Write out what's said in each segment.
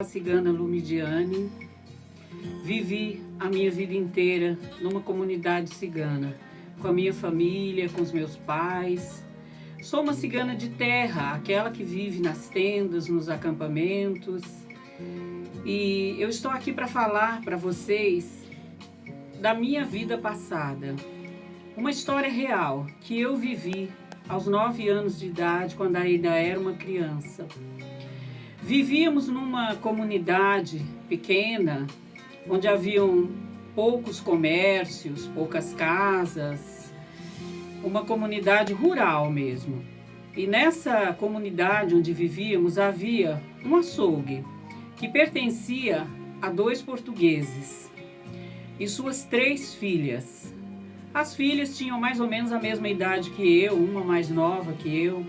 A cigana Lumidiane, vivi a minha vida inteira numa comunidade cigana, com a minha família, com os meus pais. Sou uma cigana de terra, aquela que vive nas tendas, nos acampamentos. E eu estou aqui para falar para vocês da minha vida passada. Uma história real que eu vivi aos 9 anos de idade, quando ainda era uma criança. Vivíamos numa comunidade pequena, onde haviam poucos comércios, poucas casas, uma comunidade rural mesmo. E nessa comunidade onde vivíamos havia um açougue que pertencia a 2 portugueses e suas 3 filhas. As filhas tinham mais ou menos a mesma idade que eu, uma mais nova que eu.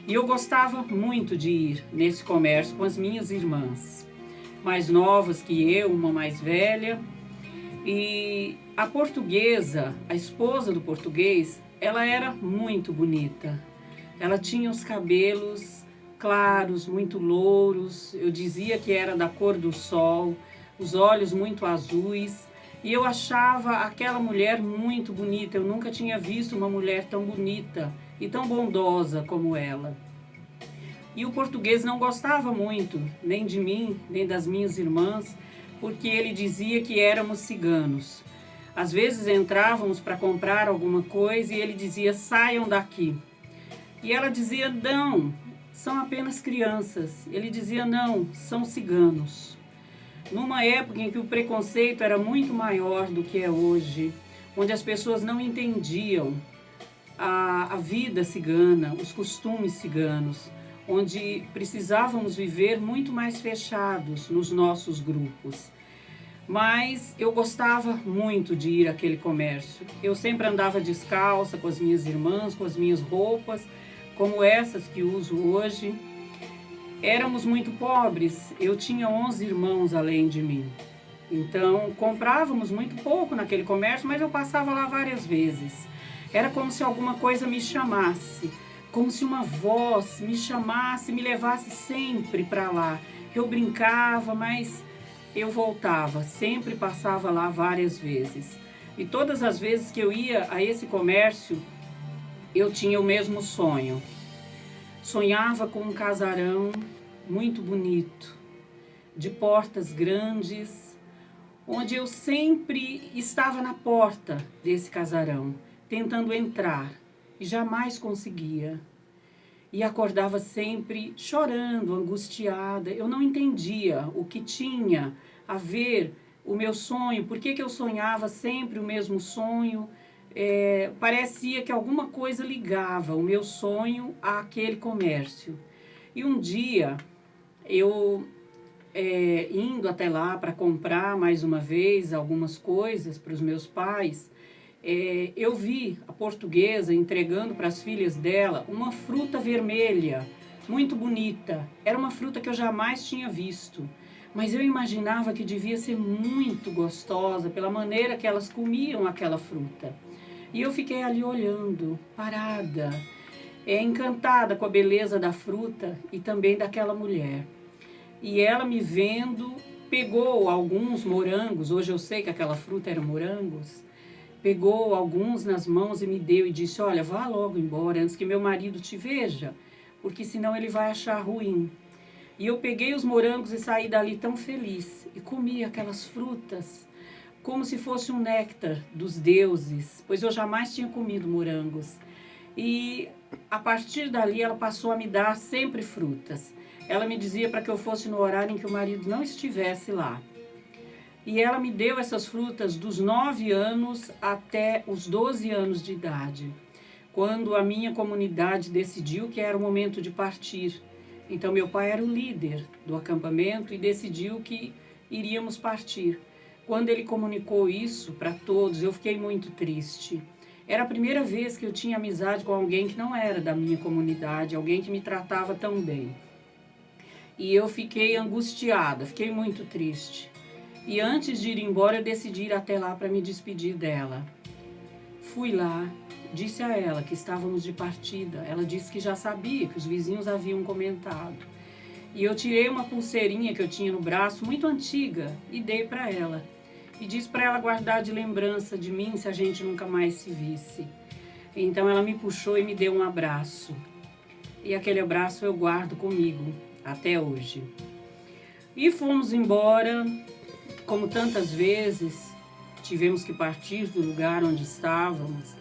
E eu gostava muito de ir nesse comércio com as minhas irmãs, mais novas que eu, uma mais velha. E a portuguesa, a esposa do português, ela era muito bonita. Ela tinha os cabelos claros, muito louros, eu dizia que era da cor do sol, os olhos muito azuis. E eu achava aquela mulher muito bonita, eu nunca tinha visto uma mulher tão bonita e tão bondosa como ela. E o português não gostava muito, nem de mim, nem das minhas irmãs, porque ele dizia que éramos ciganos. Às vezes entrávamos para comprar alguma coisa e ele dizia, saiam daqui. E ela dizia, não, são apenas crianças. Ele dizia, não, são ciganos. Numa época em que o preconceito era muito maior do que é hoje, onde as pessoas não entendiam a vida cigana, os costumes ciganos, onde precisávamos viver muito mais fechados nos nossos grupos. Mas eu gostava muito de ir àquele comércio. Eu sempre andava descalça com as minhas irmãs, com as minhas roupas, como essas que uso hoje. Éramos muito pobres, eu tinha 11 irmãos além de mim. Então, comprávamos muito pouco naquele comércio, mas eu passava lá várias vezes. Era como se alguma coisa me chamasse, como se uma voz me chamasse, me levasse sempre para lá. Eu brincava, mas eu voltava, sempre passava lá várias vezes. E todas as vezes que eu ia a esse comércio, eu tinha o mesmo sonho. Sonhava com um casarão muito bonito, de portas grandes, onde eu sempre estava na porta desse casarão, tentando entrar, e jamais conseguia. E acordava sempre chorando, angustiada. Eu não entendia o que tinha a ver o meu sonho, por que eu sonhava sempre o mesmo sonho. Parecia que alguma coisa ligava o meu sonho àquele comércio. E um dia, eu indo até lá para comprar mais uma vez algumas coisas para os meus pais, eu vi a portuguesa entregando para as filhas dela uma fruta vermelha, muito bonita. Era uma fruta que eu jamais tinha visto, mas eu imaginava que devia ser muito gostosa pela maneira que elas comiam aquela fruta. E eu fiquei ali olhando, parada, encantada com a beleza da fruta e também daquela mulher. E ela me vendo, pegou alguns morangos, hoje eu sei que aquela fruta era morangos, pegou alguns nas mãos e me deu e disse, olha, vá logo embora antes que meu marido te veja, porque senão ele vai achar ruim. E eu peguei os morangos e saí dali tão feliz e comi aquelas frutas como se fosse um néctar dos deuses, pois eu jamais tinha comido morangos. E a partir dali ela passou a me dar sempre frutas. Ela me dizia para que eu fosse no horário em que o marido não estivesse lá. E ela me deu essas frutas dos 9 anos até os 12 anos de idade, quando a minha comunidade decidiu que era o momento de partir. Então meu pai era o líder do acampamento e decidiu que iríamos partir. Quando ele comunicou isso para todos, eu fiquei muito triste. Era a primeira vez que eu tinha amizade com alguém que não era da minha comunidade, alguém que me tratava tão bem. E eu fiquei angustiada, fiquei muito triste. E antes de ir embora, eu decidi ir até lá para me despedir dela. Fui lá, disse a ela que estávamos de partida. Ela disse que já sabia, que os vizinhos haviam comentado. E eu tirei uma pulseirinha que eu tinha no braço, muito antiga, e dei para ela. E disse para ela guardar de lembrança de mim se a gente nunca mais se visse. Então ela me puxou e me deu um abraço. E aquele abraço eu guardo comigo até hoje. E fomos embora, como tantas vezes, tivemos que partir do lugar onde estávamos.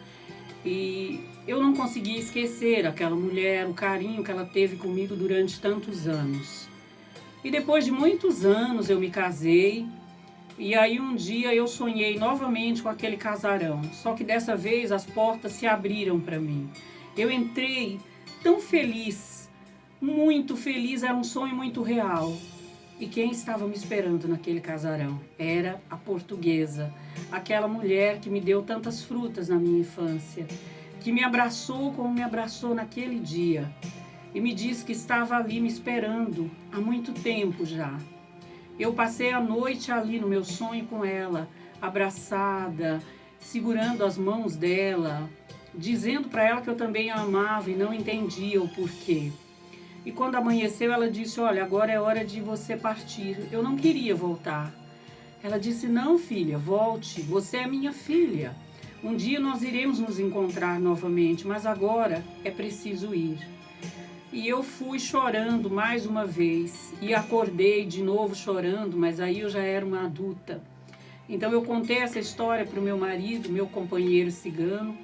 E eu não consegui esquecer aquela mulher, o carinho que ela teve comigo durante tantos anos. E depois de muitos anos eu me casei. E aí um dia eu sonhei novamente com aquele casarão. Só que dessa vez as portas se abriram para mim. Eu entrei tão feliz, muito feliz, era um sonho muito real. E quem estava me esperando naquele casarão? Era a portuguesa, aquela mulher que me deu tantas frutas na minha infância, que me abraçou como me abraçou naquele dia e me disse que estava ali me esperando há muito tempo já. Eu passei a noite ali no meu sonho com ela, abraçada, segurando as mãos dela, dizendo para ela que eu também a amava e não entendia o porquê. E quando amanheceu, ela disse, olha, agora é hora de você partir. Eu não queria voltar. Ela disse, não, filha, volte, você é minha filha. Um dia nós iremos nos encontrar novamente, mas agora é preciso ir. E eu fui chorando mais uma vez e acordei de novo chorando, mas aí eu já era uma adulta. Então eu contei essa história para o meu marido, meu companheiro cigano,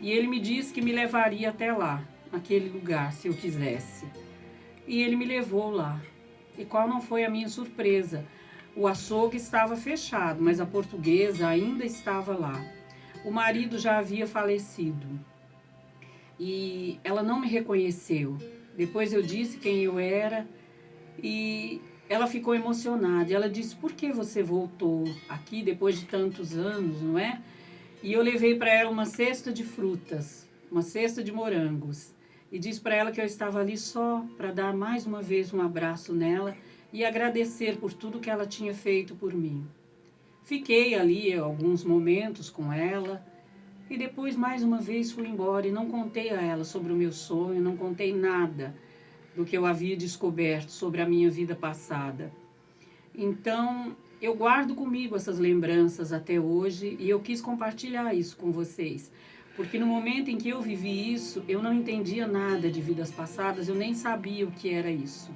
e ele me disse que me levaria até lá, naquele lugar, se eu quisesse. E ele me levou lá. E qual não foi a minha surpresa? O açougue estava fechado, mas a portuguesa ainda estava lá. O marido já havia falecido. E ela não me reconheceu. Depois eu disse quem eu era e ela ficou emocionada. Ela disse, por que você voltou aqui depois de tantos anos, não é? E eu levei para ela uma cesta de frutas, uma cesta de morangos. E disse para ela que eu estava ali só para dar mais uma vez um abraço nela e agradecer por tudo que ela tinha feito por mim. Fiquei ali alguns momentos com ela e depois mais uma vez fui embora e não contei a ela sobre o meu sonho, não contei nada do que eu havia descoberto sobre a minha vida passada. Então, eu guardo comigo essas lembranças até hoje e eu quis compartilhar isso com vocês. Porque no momento em que eu vivi isso, eu não entendia nada de vidas passadas, eu nem sabia o que era isso.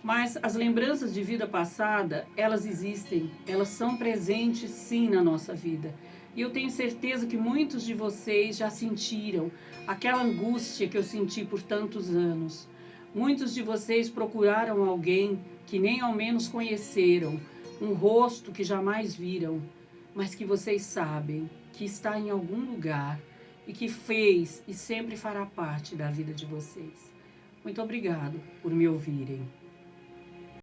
Mas as lembranças de vida passada, elas existem, elas são presentes sim na nossa vida. E eu tenho certeza que muitos de vocês já sentiram aquela angústia que eu senti por tantos anos. Muitos de vocês procuraram alguém que nem ao menos conheceram, um rosto que jamais viram, mas que vocês sabem que está em algum lugar e que fez e sempre fará parte da vida de vocês. Muito obrigado por me ouvirem.